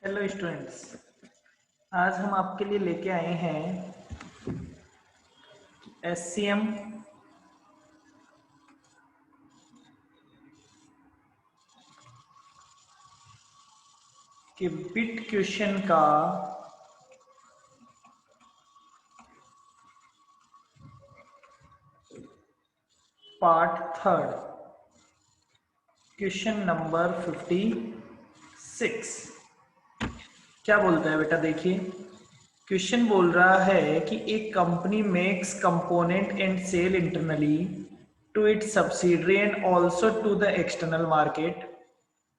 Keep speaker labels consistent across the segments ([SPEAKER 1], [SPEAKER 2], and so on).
[SPEAKER 1] Hello students, आज हम आपके लिए लेके आए हैं SCM के बिट क्वेश्चन का पार्ट थर्ड, क्वेश्चन नंबर 56। क्या बोलता है बेटा? देखिए, क्वेश्चन बोल रहा है कि एक company makes component and sell internally to its subsidiary and also to the external market.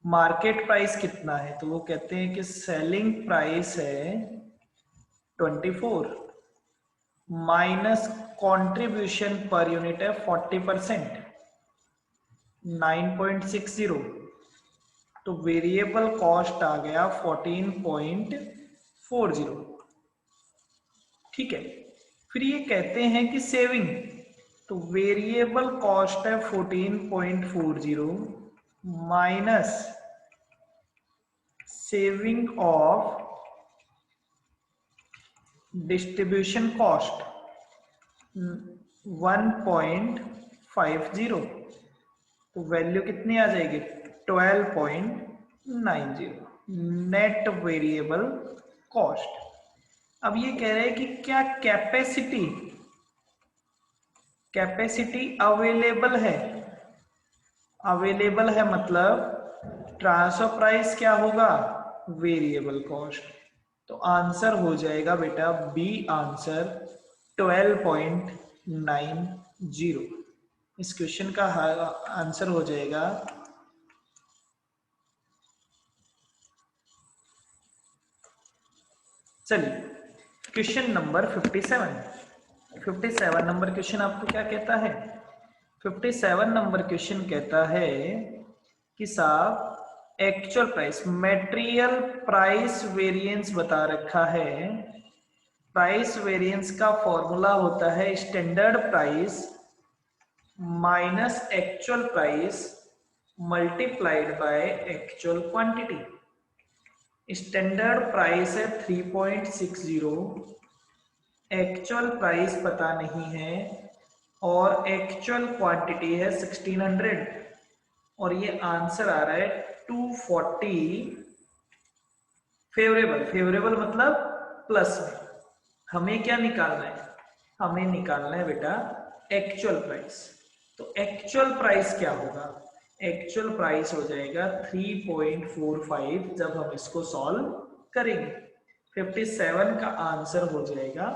[SPEAKER 1] Market price कितना है? तो वो कहते हैं कि सेलिंग प्राइस है 24 माइनस कंट्रीब्यूशन पर यूनिट है 40%, 9.60। तो वेरिएबल कॉस्ट आ गया 14.40। ठीक है, फिर ये कहते हैं कि सेविंग, तो वेरिएबल कॉस्ट है 14.40 minus saving of distribution cost 1.50। तो वैल्यू कितनी आ जाएगी? 12.90 नेट वेरिएबल कॉस्ट। अब ये कह रहे हैं कि क्या कैपेसिटी अवेलेबल है। अवेलेबल है मतलब ट्रांसफर प्राइस क्या होगा? Variable cost. तो आंसर हो जाएगा बेटा बी आंसर 12.90। इस क्वेश्चन का आंसर हो जाएगा चलिए क्वेश्चन नंबर 57 नंबर क्वेश्चन आपको क्या कहता है? 57 नंबर क्वेश्चन कहता है कि साहब actual price, material price variance बता रखा है। प्राइस वेरिएंस का फॉर्मूला होता है standard price minus actual price multiplied by actual quantity. Standard price है 3.60, एक्चुअल प्राइस पता नहीं है और एक्चुअल क्वांटिटी है 1600 और ये आंसर आ रहा है 240। फेवरेबल मतलब प्लस में। हमें क्या निकालना है? हमें निकालना है बेटा एक्चुअल प्राइस। तो एक्चुअल प्राइस क्या होगा? एक्चुअल प्राइस हो जाएगा 3.45 जब हम इसको सॉल्व करेंगे। 57 का आंसर हो जाएगा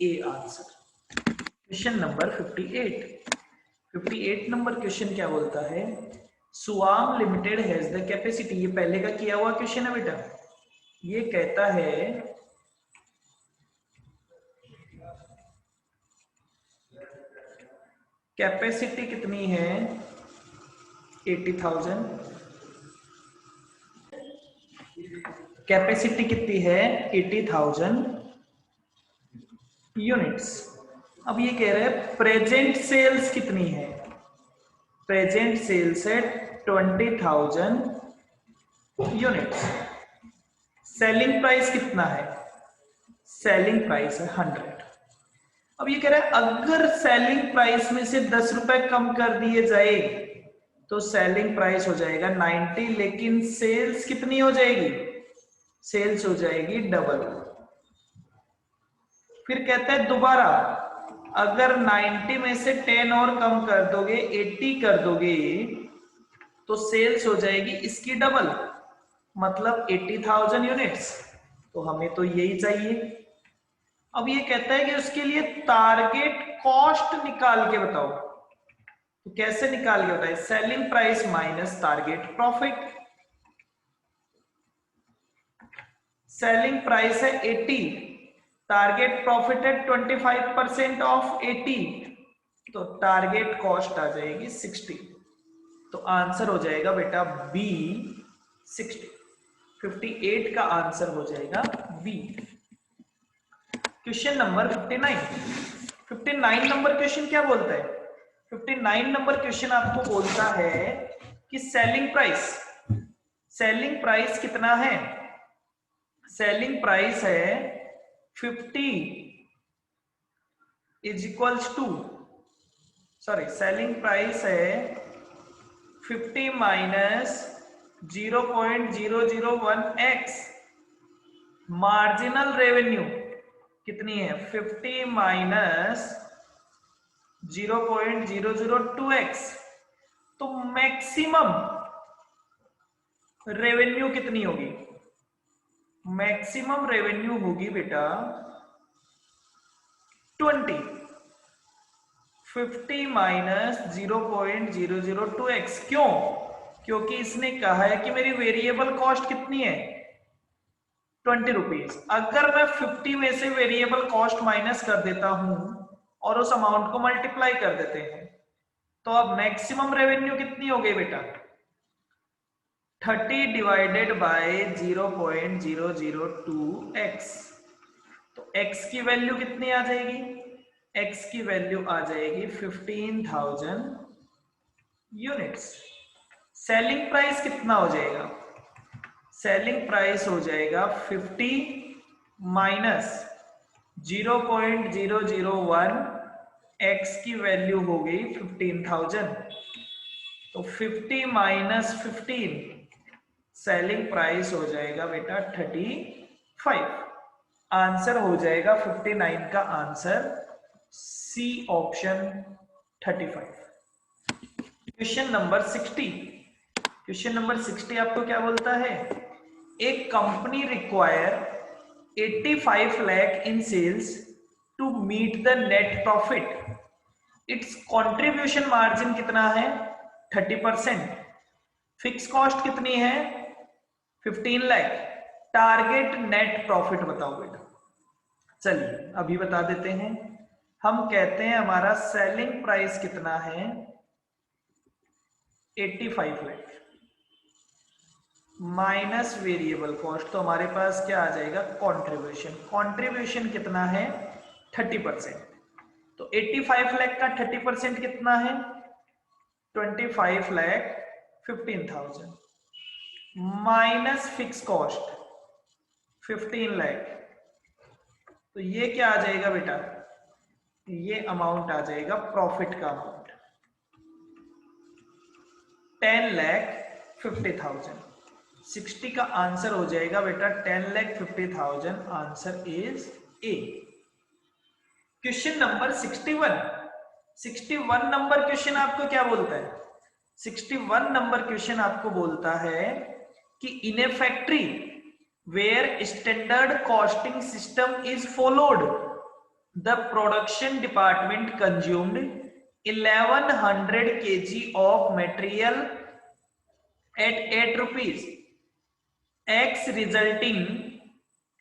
[SPEAKER 1] A answer. Question number 58 number question क्या बोलता है? सुआम लिमिटेड हैज द कैपेसिटी, ये पहले का किया हुआ क्वेश्चन है बेटा। ये कहता है कैपेसिटी कितनी है? 80,000। कैपेसिटी कितनी है? 80,000 यूनिट्स। अब ये कह रहे हैं प्रेजेंट सेल्स कितनी है? प्रेजेंट सेल्स है 20,000 यूनिट्स। सेलिंग प्राइस कितना है? सेलिंग प्राइस है 100। अब ये कह रहा है अगर सेलिंग प्राइस में से 10 रुपए कम कर दिए जाए तो सेलिंग प्राइस हो जाएगा 90, लेकिन सेल्स कितनी हो जाएगी? सेल्स हो जाएगी डबल। फिर कहता है दोबारा अगर 90 में से 10 और कम कर दोगे, 80 कर दोगे, तो सेल्स हो जाएगी इसकी डबल, मतलब 80,000 यूनिट्स। तो हमें तो यही चाहिए। अब ये कहता है कि उसके लिए टारगेट कॉस्ट निकाल के बताओ। तो कैसे निकाल के बताए? Selling price minus target profit. Selling price है 80, टारगेट प्रॉफिट है 25% ऑफ 80, तो टारगेट कॉस्ट आ जाएगी 60। तो आंसर हो जाएगा बेटा बी 60। 58 का आंसर हो जाएगा B. Question number 59 number question क्या बोलता है? 59 नंबर क्वेश्चन आपको बोलता है कि सेलिंग प्राइस कितना है? सेलिंग प्राइस है 50 is equals to, sorry selling price है 50 माइनस 0.001x, मार्जिनल रेवेन्यू कितनी है 50 माइनस 0.002x, तो मैक्सिमम रेवेन्यू कितनी होगी, मैक्सिमम रेवेन्यू होगी बेटा 20, 50 माइनस 0.002x। क्यों? क्योंकि इसने कहा है कि मेरी वेरिएबल कॉस्ट कितनी है 20 रुपीज। अगर मैं 50 में से वेरिएबल कॉस्ट माइनस कर देता हूं और उस अमाउंट को मल्टीप्लाई कर देते हैं, तो अब मैक्सिमम रेवेन्यू कितनी हो गई बेटा 30 डिवाइडेड बाय 0.002x। तो x की वैल्यू कितनी आ जाएगी, x की वैल्यू आ जाएगी 15,000 यूनिट्स। सेलिंग प्राइस कितना हो जाएगा, सेलिंग प्राइस हो जाएगा 50 माइनस 0.001, x की वैल्यू हो गई 15,000, तो 50 माइनस 15 सेलिंग प्राइस हो जाएगा बेटा 35। आंसर हो जाएगा 59 का answer C option 35। Question number 60, question number 60 आपको क्या बोलता है, एक company require 85 lakh in sales to meet the net profit, its contribution margin कितना है 30%, फिक्स कॉस्ट कितनी है 15 लाख, टारगेट नेट प्रॉफिट बताओ बेटा। चलिए अभी बता देते हैं, हम कहते हैं हमारा सेलिंग प्राइस कितना है 85 लाख माइनस वेरिएबल कॉस्ट, तो हमारे पास क्या आ जाएगा कंट्रीब्यूशन, कंट्रीब्यूशन कितना है 30%, तो 85 लाख का 30% कितना है 25 lakh 15,000 minus fix cost 15 lakh, तो ये क्या आ जाएगा बेटा, ये अमाउंट आ जाएगा प्रॉफिट का अमाउंट 10,50,000। 60 का आंसर हो जाएगा बेटा 10,50,000, answer is a. Question number 61, 61 number question आपको क्या बोलता है, 61 नंबर क्वेश्चन आपको बोलता है कि in a factory where standard costing system is followed, the production department consumed 1100 kg of material at 8 rupees, x resulting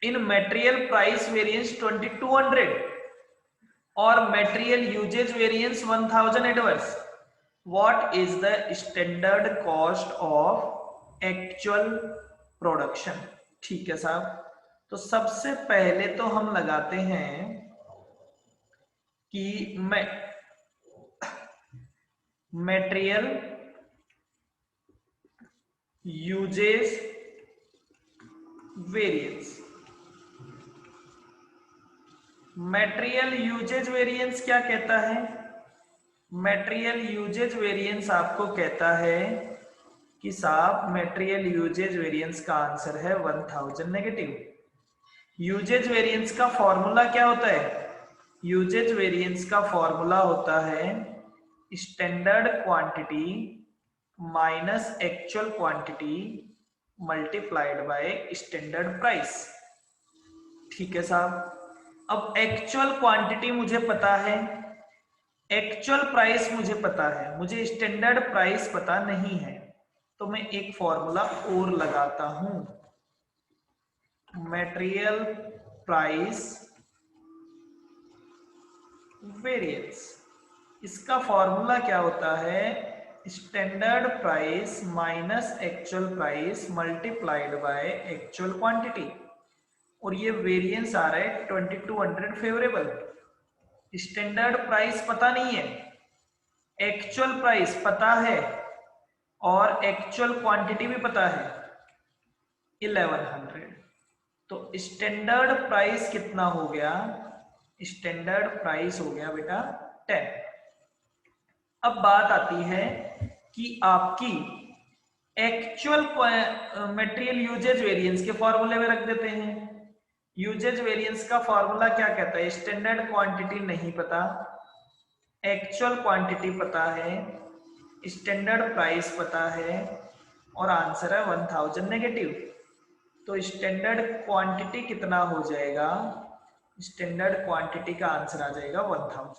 [SPEAKER 1] in material price variance 2200 or material usage variance 1000 adverse, what is the standard cost of actual production। ठीक है साहब, तो सबसे पहले तो हम लगाते हैं कि material uses variance. Material usage variance क्या कहता है, मटेरियल यूजेज वेरिएंस आपको कहता है कि साहब मटेरियल यूजेज वेरिएंस का आंसर है 1000 नेगेटिव। यूजेज वेरिएंस का फॉर्मूला क्या होता है, यूजेज वेरिएंस का फॉर्मूला होता है standard quantity minus actual quantity multiplied by standard price. ठीक है साहब, अब एक्चुअल क्वांटिटी मुझे पता है, एक्चुअल प्राइस मुझे पता है, मुझे स्टैंडर्ड प्राइस पता नहीं है, तो मैं एक फॉर्मूला और लगाता हूं, मटेरियल प्राइस वेरिएंस। इसका फॉर्मूला क्या होता है, standard price minus actual price multiplied by actual quantity, और ये वेरिएंस आ रहा है 2200 फेवरेबल। स्टैंडर्ड प्राइस पता नहीं है, एक्चुअल प्राइस पता है और एक्चुअल क्वांटिटी भी पता है 1100। तो स्टैंडर्ड प्राइस कितना हो गया? स्टैंडर्ड प्राइस हो गया बेटा 10। अब बात आती है कि आपकी एक्चुअल मटेरियल यूजेज वेरिएंस के फॉर्मूले में रख देते हैं। यूजेज वेरिएंस का फॉर्मूला क्या कहता है? स्टैंडर्ड क्वांटिटी नहीं पता, एक्चुअल क्वांटिटी पता है, स्टैंडर्ड प्राइस पता है और आंसर है 1000 नेगेटिव। तो स्टैंडर्ड क्वांटिटी कितना हो जाएगा? स्टैंडर्ड क्वांटिटी का आंसर आ जाएगा 1000।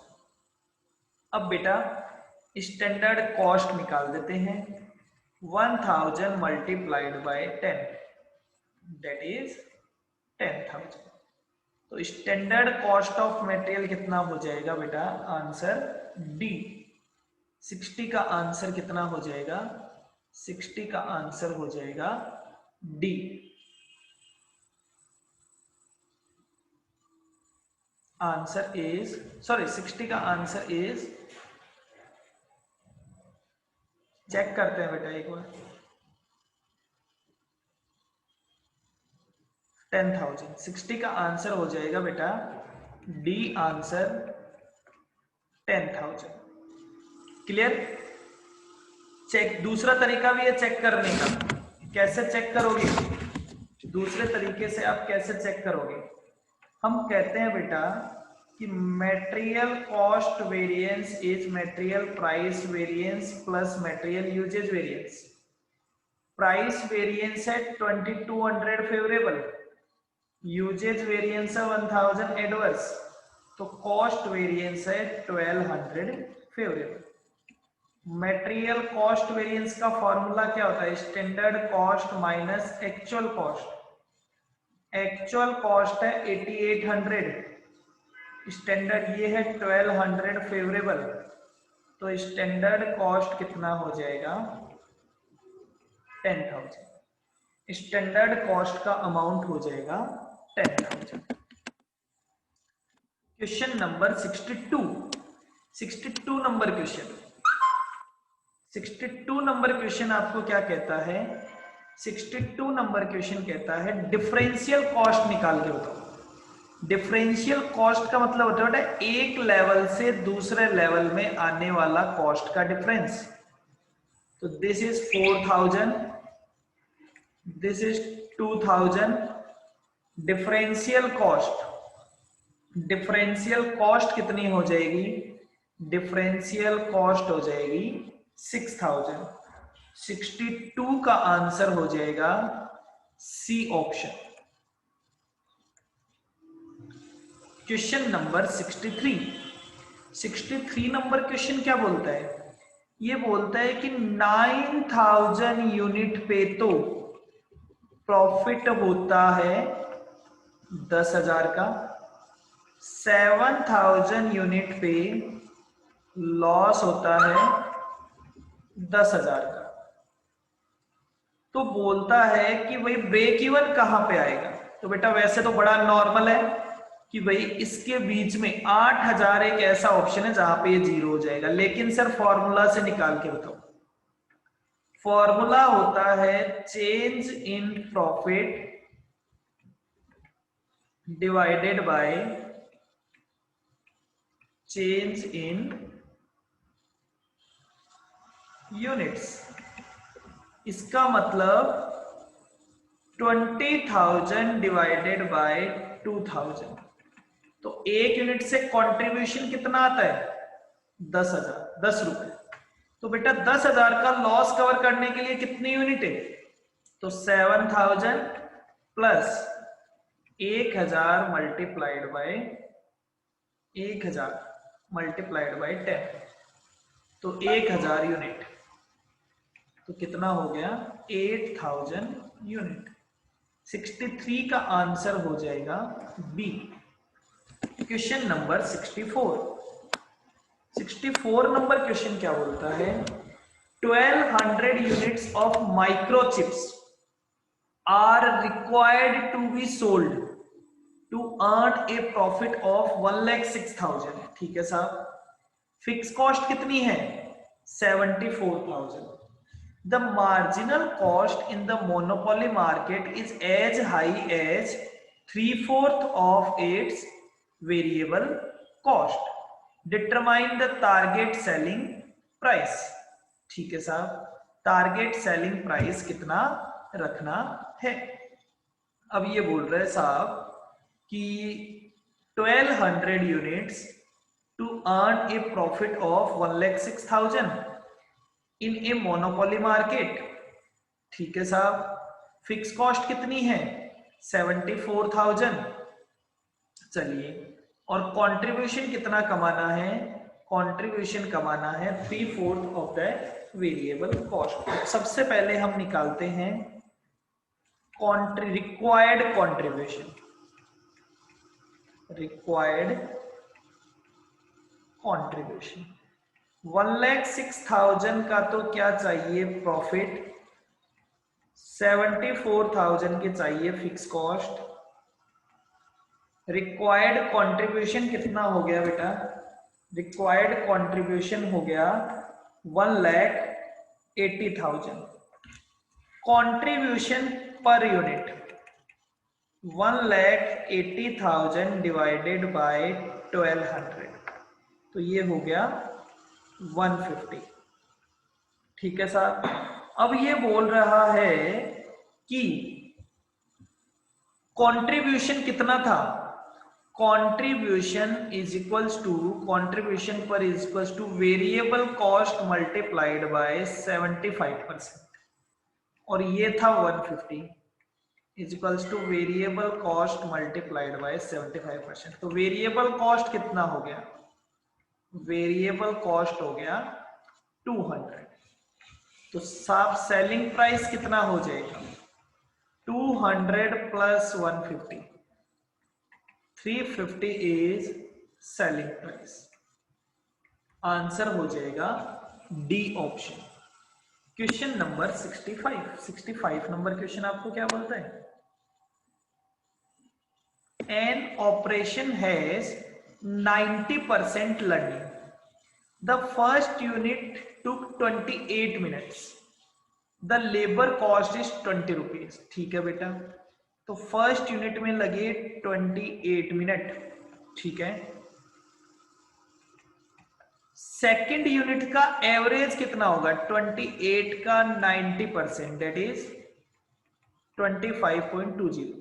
[SPEAKER 1] अब बेटा स्टैंडर्ड कॉस्ट निकाल देते हैं। 1000 मल्टीप्लाइड बाय 10 दैट इज 10,000। तो स्टैंडर्ड कॉस्ट ऑफ मटेरियल कितना हो जाएगा बेटा? Answer D. 60 का आंसर कितना हो जाएगा? 60 का आंसर हो जाएगा डी। आंसर इज 60 का आंसर इज, चेक करते हैं बेटा एक बार, 10,000। 60 का आंसर हो जाएगा बेटा डी, आंसर 10,000। क्लियर? चेक दूसरा तरीका भी है चेक करने का। कैसे चेक करोगे? दूसरे तरीके से आप कैसे चेक करोगे? हम कहते हैं बेटा कि material cost variance is material price variance plus material usage variance. Price variance है 2200 फेवरेबल, यूजेज वेरिएंस है 1000 एडवर्स, तो कॉस्ट वेरिएंस है 1200 फेवरेबल। मटेरियल कॉस्ट वेरिएंस का फॉर्मूला क्या होता है? Standard cost minus actual cost. Actual cost है 8800, standard ये है 1200 फेवरेबल, तो स्टैंडर्ड कॉस्ट कितना हो जाएगा? 10,000। स्टैंडर्ड कॉस्ट का अमाउंट हो जाएगा 10,000। Question number 62 number question. 62 number question आपको क्या कहता है? 62 नंबर क्वेश्चन कहता है डिफरेंशियल कॉस्ट निकाल के बताओ। डिफरेंशियल कॉस्ट का मतलब होता है एक लेवल से दूसरे लेवल में आने वाला कॉस्ट का डिफरेंस। तो this is 4000, this is 2000। Differential cost कितनी हो जाएगी? डिफरेंशियल कॉस्ट हो जाएगी 6000। 62 का आंसर हो जाएगा C option. Question number 63 number question क्या बोलता है? ये बोलता है कि 9000 यूनिट पे तो प्रॉफिट होता है 10,000 का, 7000 यूनिट पे लॉस होता है 10,000 का। तो बोलता है कि भाई ब्रेक इवन कहां पे आएगा? तो बेटा वैसे तो बड़ा नॉर्मल है कि भाई इसके बीच में 8000 एक ऐसा ऑप्शन है जहां पे ये जीरो हो जाएगा, लेकिन सर फॉर्मूला से निकाल के बताओ। फॉर्मूला होता है change in profit divided by change in units. इसका मतलब 20,000 डिवाइडेड बाय 2000। तो एक यूनिट से कंट्रीब्यूशन कितना आता है? 10,000, 10 रुपए। तो बेटा 10,000 का लॉस कवर करने के लिए कितनी यूनिट है? तो 7000 plus 1000 multiplied by 1000 multiplied by 10, तो 1000 यूनिट। तो कितना हो गया? 8000 यूनिट। 63 का आंसर हो जाएगा B. Question number 64 number question क्या बोलता है? 1200 units of microchips are required to be sold to earn a profit of 1,06,000। ठीक है साहब। फिक्स कॉस्ट कितनी है? 74,000। The marginal cost in the monopoly market is as high as 3/4 of its variable cost. Determine the target selling price. ठीक है साहब, target selling price कितना रखना है। अब ये बोल रहे हैं साहब कि 1200 units to earn a profit of 1,06,000 in a monopoly market. ठीक है साहब, फिक्स कॉस्ट कितनी है 74,000। चलिए, और कंट्रीब्यूशन कितना कमाना है, कंट्रीब्यूशन कमाना है 3/4 ऑफ द वेरिएबल कॉस्ट। सबसे पहले हम निकालते हैं रिक्वायर्ड कंट्रीब्यूशन। रिक्वायर्ड कंट्रीब्यूशन 1,06,000 का तो क्या चाहिए प्रॉफिट, 74,000 के चाहिए फिक्स कॉस्ट। रिक्वायर्ड कंट्रीब्यूशन कितना हो गया बेटा, रिक्वायर्ड कंट्रीब्यूशन हो गया 1,80,000। Contribution per unit 1,80,000 divided by 1200, तो ये हो गया 150। ठीक है साहब, अब ये बोल रहा है कि कंट्रीब्यूशन कितना था, contribution is equals to, contribution पर is equals to variable cost multiplied by 75%, और ये था 150 is equals to variable cost multiplied by 75%। तो वेरिएबल कॉस्ट कितना हो गया, वेरिएबल कॉस्ट हो गया 200। तो साफ सेलिंग प्राइस कितना हो जाएगा 200 plus 150, 350 is selling price. Answer हो जाएगा D option. Question number 65 number question आपको क्या बोलता है, an operation has 90% learning. The first unit took 28 minutes. The labor cost is 20 rupees. ठीक है बेटा, तो फर्स्ट यूनिट में लगे 28 मिनट। ठीक है, सेकेंड यूनिट का एवरेज कितना होगा, 28 का 90%, दैट इज 25.20।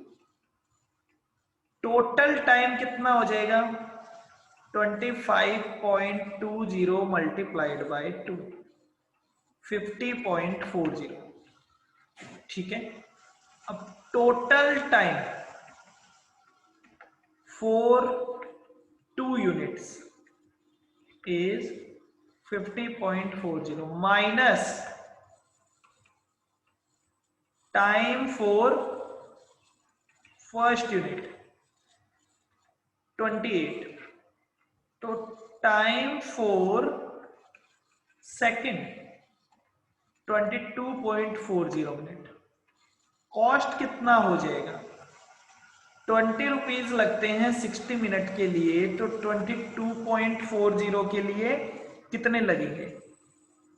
[SPEAKER 1] टोटल टाइम कितना हो जाएगा 25.20 मल्टीप्लाइड बाय 2, 50.40। ठीक है, अब total time for 2 units is 50.40 minus time for first unit 28, तो time for second 22.40 minute. Cost कितना हो जाएगा 20 रुपीज लगते हैं 60 मिनट के लिए, तो 22.40 के लिए कितने लगेंगे,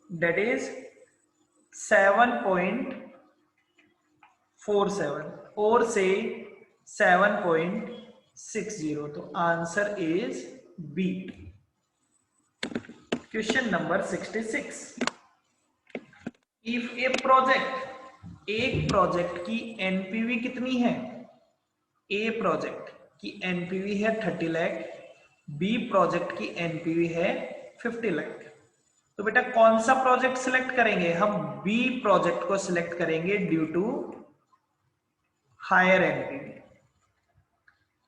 [SPEAKER 1] डेट इज 7.47 और से 7.60, तो answer is B. Question number 66, if a project, एक प्रोजेक्ट की एनपीवी कितनी है, ए प्रोजेक्ट की एनपीवी है 30 लाख, बी प्रोजेक्ट की एनपीवी है 50 लाख, तो बेटा कौन सा प्रोजेक्ट सिलेक्ट करेंगे, हम बी प्रोजेक्ट को सिलेक्ट करेंगे ड्यू टू हायर एनपीवी।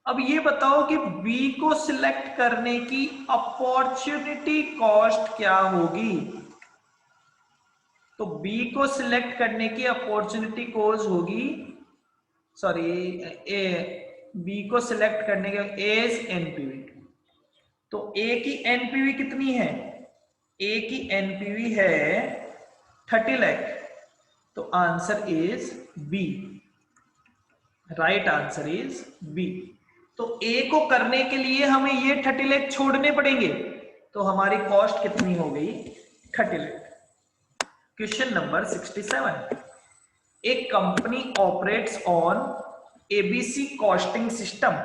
[SPEAKER 1] अब ये बताओ कि बी को सिलेक्ट करने की अपॉर्चुनिटी कॉस्ट क्या होगी, तो बी को सिलेक्ट करने की अपॉर्चुनिटी कॉस्ट होगी, सॉरी बी को सिलेक्ट करने के एज एनपीवी, तो ए की एनपीवी कितनी है, ए की एनपीवी है 30 लाख, तो answer is B, right answer is B. तो ए को करने के लिए हमें ये 30 लाख छोड़ने पड़ेंगे, तो हमारी कॉस्ट कितनी हो गई 30 लाख। क्वेश्चन नंबर 67, एक company operates on ABC costing system,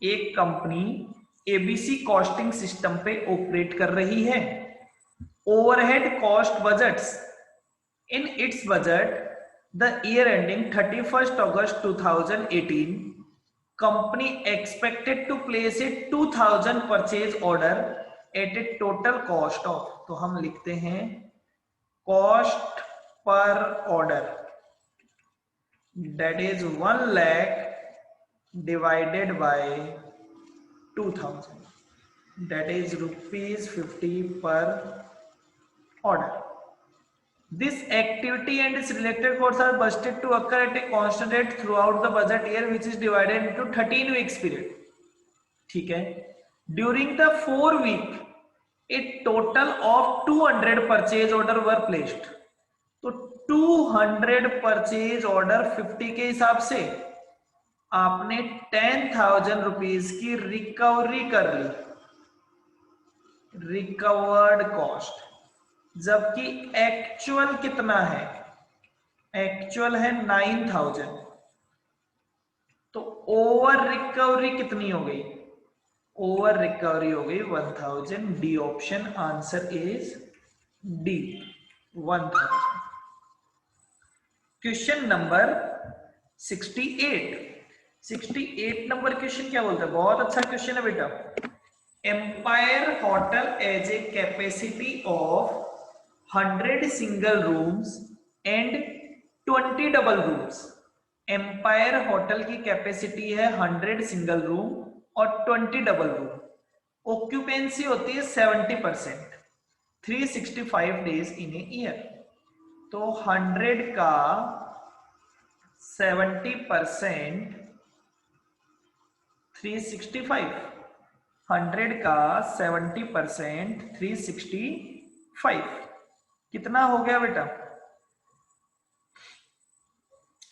[SPEAKER 1] एक कंपनी एबीसी कॉस्टिंग सिस्टम पे ऑपरेट कर रही है। Overhead cost budgets in its budget the year ending 31st August 2018, company expected to place a 2000 purchase order at a total cost of, तो हम लिखते हैं cost per order, that is 1 lakh divided by 2000, that is rupees 50 per order. This activity and its related costs are budgeted to occur at a constant rate throughout the budget year, which is divided into 13 weeks period. ठीक है, during the 4 week a total of 200 purchase order were placed. तो 200 purchase order 50 के हिसाब से आपने 10,000 rupees की recovery कर ली, recovered cost, जबकि एक्चुअल कितना है, एक्चुअल है 9,000, तो ओवर रिकवरी कितनी हो गई, ओवर रिकवरी हो गई 1000। D option answer is D 1000। Question number 68 number question क्या बोलता है, बहुत अच्छा क्वेश्चन है बेटा। Empire hotel has a capacity of 100 single rooms and 20 double rooms. Empire hotel की कैपेसिटी है 100 सिंगल रूम और 20 डबल रूम। ऑक्यूपेंसी होती है 70%, 365 डेज इन ए ईयर। तो 100 का 70% 365, 100 का 70% 365 कितना हो गया बेटा,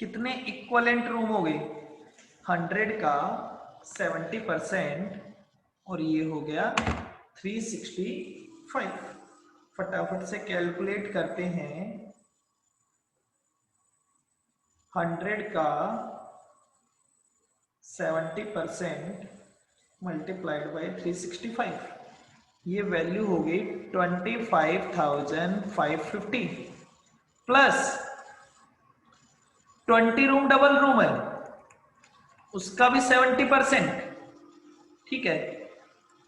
[SPEAKER 1] कितने इक्वलेंट रूम हो गए, 100 का 70% और ये हो गया 365। फटाफट से कैलकुलेट करते हैं, 100 का 70% मल्टीप्लाइड बाय 365, ये वैल्यू हो गई 25,550 प्लस 20 रूम डबल रूम है उसका भी 70%, ठीक है,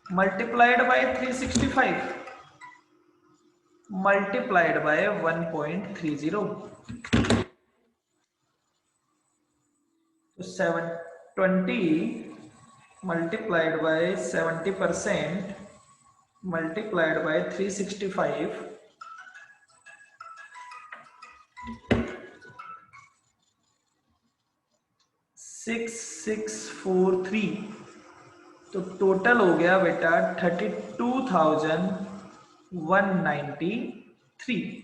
[SPEAKER 1] मल्टीप्लाइड बाय 365 मल्टीप्लाइड बाय 1.30, तो 720 multiplied by 70% multiplied by 365 6643, तो टोटल हो गया बेटा 32,193।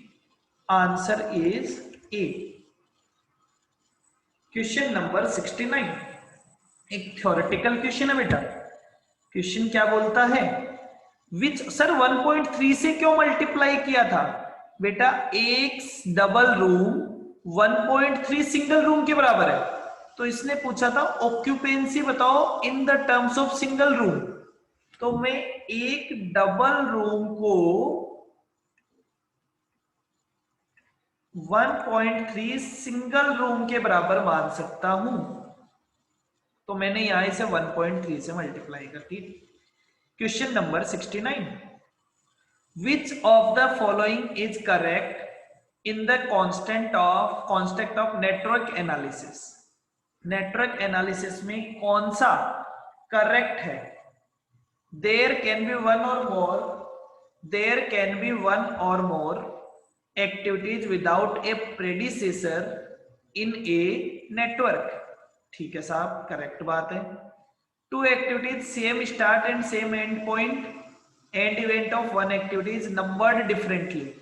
[SPEAKER 1] Answer is a. Question number 69 एक थ्योरेटिकल क्वेश्चन है बेटा। क्वेश्चन क्या बोलता है, विच सर 1.3 से क्यों मल्टीप्लाई किया था बेटा, एक डबल रूम 1.3 सिंगल रूम के बराबर है, तो इसने पूछा था ऑक्यूपेंसी बताओ in the terms of single room. तो मैं एक डबल रूम को 1.3 सिंगल रूम के बराबर मान सकता हूं, तो मैंने यहां से 1.3 से मल्टीप्लाई कर दी। Question number 69, which of the following is correct in the constant of network analysis. Network analysis में कौन सा करेक्ट है, there can be one or more activities without a predecessor in a network, ठीक है साहब, correct बात है। 2 activities same start and same end point, end event of 1 activity is numbered differently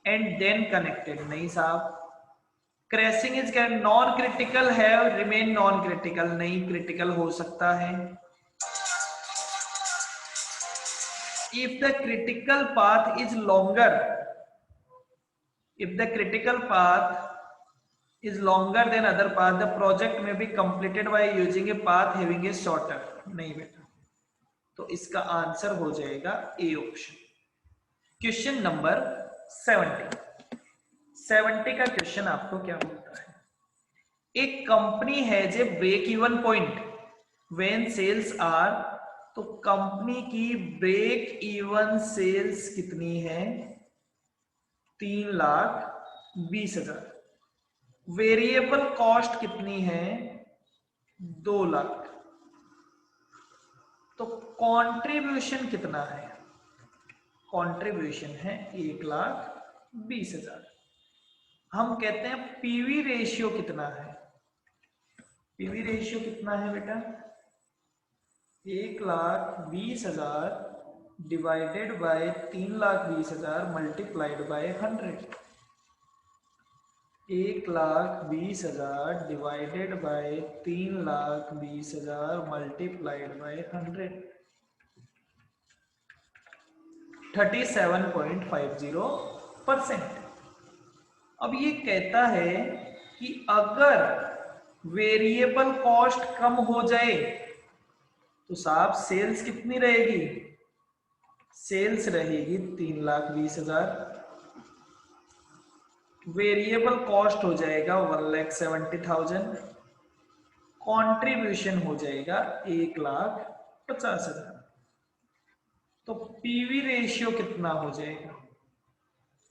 [SPEAKER 1] and then connected, नहीं साहब। Crashing is non critical है, remain non critical, नहीं critical हो सकता है। If the critical path is longer, if the critical path is longer than other path, the project may be completed by using a path having a shorter. नहीं बेटा, तो इसका answer हो जाएगा ए ऑप्शन। क्वेश्चन नंबर 70 का question आपको क्या बोलता है? एक company has a break even point when sales are, तो कंपनी की ब्रेक इवन सेल्स कितनी है? 3,20,000। वेरिएबल कॉस्ट कितनी है? 2 लाख। तो कंट्रीब्यूशन कितना है? कंट्रीब्यूशन है 1,20,000। हम कहते हैं पीवी रेशियो कितना है? पीवी रेशियो कितना है बेटा? 1,20,000 divided by 3,20,000 multiplied by 100। 1,20,000 divided by 3,20,000 multiplied by 100, 37.50%। अब ये कहता है कि अगर वेरिएबल कॉस्ट कम हो जाए तो साहब सेल्स कितनी रहेगी? सेल्स रहेगी 3,20,000, वेरिएबल कॉस्ट हो जाएगा 1,70,000, कंट्रीब्यूशन हो जाएगा 1,50,000। तो पीवी रेशियो कितना हो जाएगा?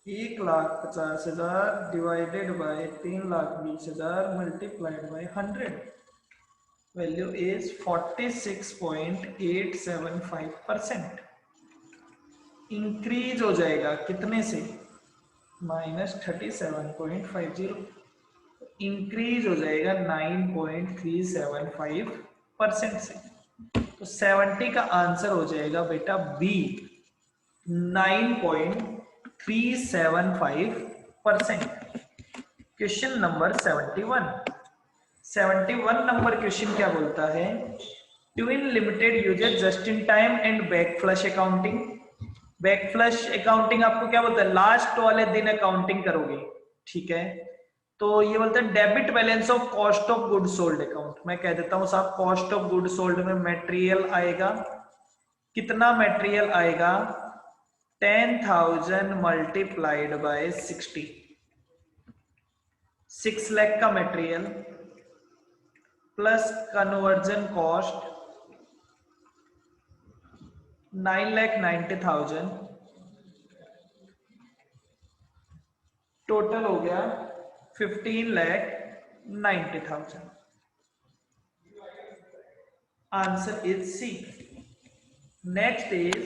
[SPEAKER 1] 1,50,000 divided by 3,20,000 multiplied by 100, value is 46.875%। Increase हो जाएगा कितने से? -37.50, इंक्रीज हो जाएगा 9.375% से। तो 70 का आंसर हो जाएगा बेटा B, 9.375%। Question number 71 number question क्या बोलता है? Twin Limited uses just in time and backflush accounting. Backflush accounting आपको क्या बोलता है? लास्ट वाले दिन अकाउंटिंग करोगे, ठीक है। तो ये बोलते हैं debit balance of cost of good sold account. मैं कह देता हूं साहब, कॉस्ट ऑफ गुड सोल्ड में मटेरियल आएगा, कितना मटेरियल आएगा? 10,000 मल्टीप्लाइड बाय 60, 6 लाख का material plus conversion cost 9,90,000, total हो गया 15,90,000। Answer is C. Next is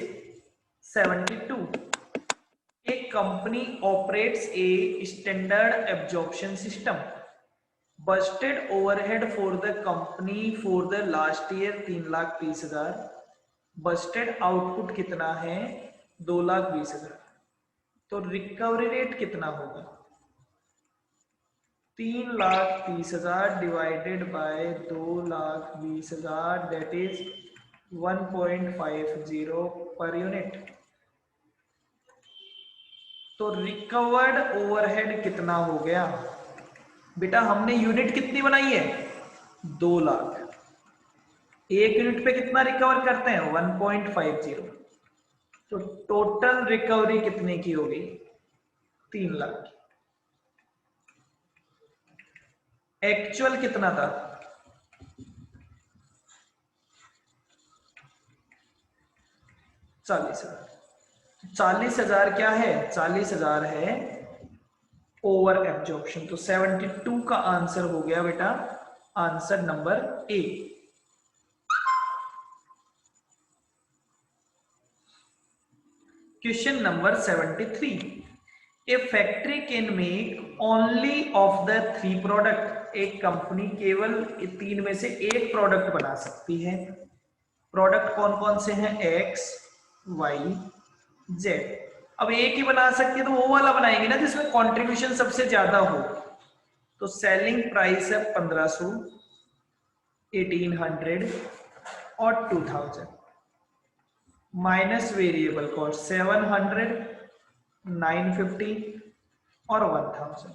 [SPEAKER 1] 72। एक company operates a standard absorption system. Budgeted overhead for the company for the last year 3,30,000। Budgeted output कितना है? 2,20,000। तो रिकवरी रेट कितना होगा? 3,30,000 divided by 2,20,000, that is 1.50 per unit. तो recovered overhead कितना हो गया बेटा? हमने यूनिट कितनी बनाई है? 2 लाख। एक यूनिट पे कितना रिकवर करते हैं? 1.50। तो टोटल रिकवरी कितने की होगी? 3 लाख की। एक्चुअल कितना था? 40,000। 40,000 क्या है? 40,000 है ओवर एब्जॉर्प्शन। तो 72 का आंसर हो गया बेटा answer number A. Question number 73। A factory can make only of the 3 product. एक कंपनी केवल 3 में से एक प्रोडक्ट बना सकती है। प्रोडक्ट कौन कौन से हैं? X, y, z. अब एक ही बना सकती है तो वो वाला बनाएंगे ना जिसमें कंट्रीब्यूशन सबसे ज्यादा हो। तो सेलिंग प्राइस है 1,500, 1,800 और 2,000, माइनस वेरिएबल कॉस्ट 700, 950 और 1,000।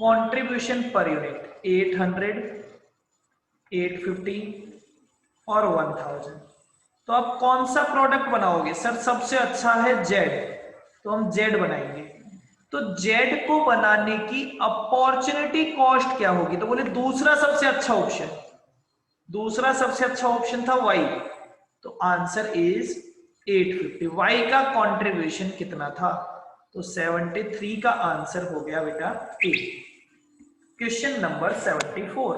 [SPEAKER 1] कंट्रीब्यूशन पर यूनिट 800, 850 और 1000। तो आप कौन सा प्रोडक्ट बनाओगे? सर सबसे अच्छा है जेड, तो हम जेड बनाएंगे। तो जेड को बनाने की अपॉर्चुनिटी कॉस्ट क्या होगी? तो बोले दूसरा सबसे अच्छा ऑप्शन, दूसरा सबसे अच्छा ऑप्शन था वाई, तो आंसर इज 850। वाई का कंट्रीब्यूशन कितना था? तो 73 का आंसर हो गया बेटा A. Question number 74,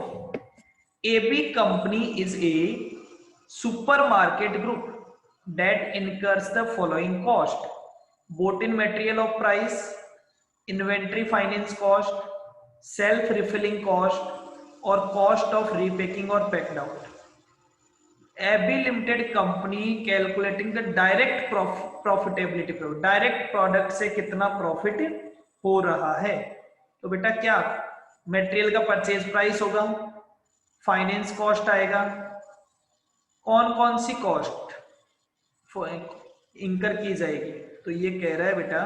[SPEAKER 1] AB company is a supermarket group that incurs the following cost: bought in material of price, inventory finance cost, self refilling cost, or cost of repacking or packed out. AB Limited company calculating the direct profitability, direct product से कितना profit हो रहा है। तो बेटा क्या material का purchase price होगा, फाइनेंस कॉस्ट आएगा, कौन कौन सी कॉस्ट इंकर की जाएगी? तो ये कह रहा है बेटा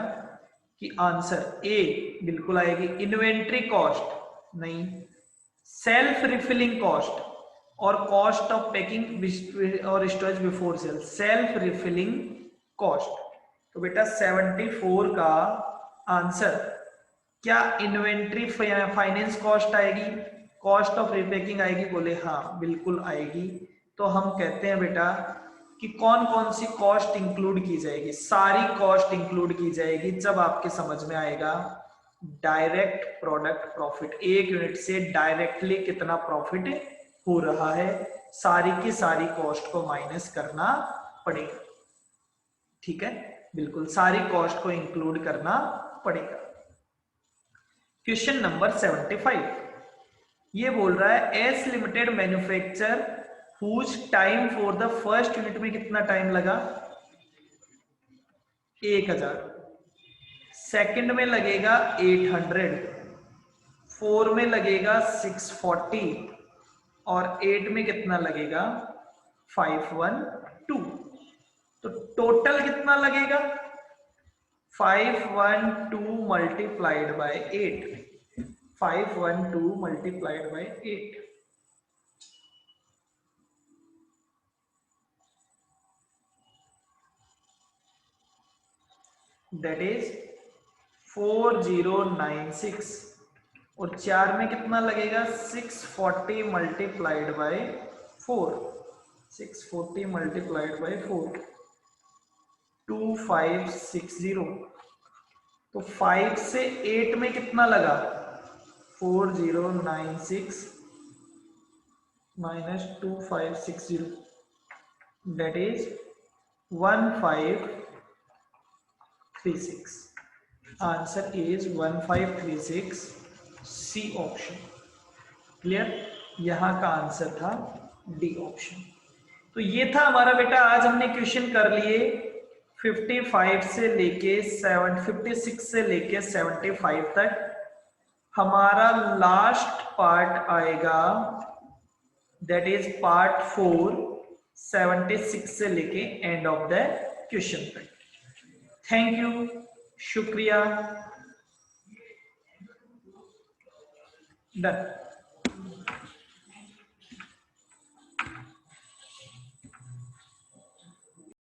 [SPEAKER 1] कि आंसर ए बिल्कुल आएगी। इन्वेंट्री कॉस्ट नहीं, सेल्फ रिफिलिंग कॉस्ट और कॉस्ट ऑफ पैकिंग और storage before sale, self refilling cost. तो बेटा 74 का आंसर क्या इन्वेंट्री फाइनेंस कॉस्ट आएगी, कॉस्ट ऑफ रिपैकिंग आएगी? बोले हाँ बिल्कुल आएगी। तो हम कहते हैं बेटा कि कौन कौन सी कॉस्ट इंक्लूड की जाएगी? सारी कॉस्ट इंक्लूड की जाएगी जब आपके समझ में आएगा डायरेक्ट प्रोडक्ट प्रॉफिट, एक यूनिट से डायरेक्टली कितना प्रॉफिट हो रहा है, सारी की सारी कॉस्ट को माइनस करना पड़ेगा। ठीक है, बिल्कुल सारी कॉस्ट को इंक्लूड करना पड़ेगा। क्वेश्चन नंबर 75, ये बोल रहा है S limited manufacture whose time for the first unit में कितना टाइम लगा? 1000, सेकंड में लगेगा 800, 4 में लगेगा 640 और 8 में कितना लगेगा? 512। तो टोटल कितना लगेगा? 512 multiplied by 8, 512 multiplied by 8, that is 4096। और 4 में कितना लगेगा? 640 मल्टीप्लाइड बाय 4, 640 मल्टीप्लाइड बाय 4, 2560। तो 5 से 8 में कितना लगा? 4096 माइनस 2560, that is 1536। Answer is 1536, C option. Clear? यहां का आंसर था डी ऑप्शन। तो ये था हमारा बेटा, आज हमने क्वेश्चन कर लिए 55 से लेके 56 से लेके 75 तक। हमारा लास्ट पार्ट आएगा, दैट इज पार्ट 4, 76 से लेके एंड ऑफ द क्वेश्चन तक। थैंक यू, शुक्रिया, डन।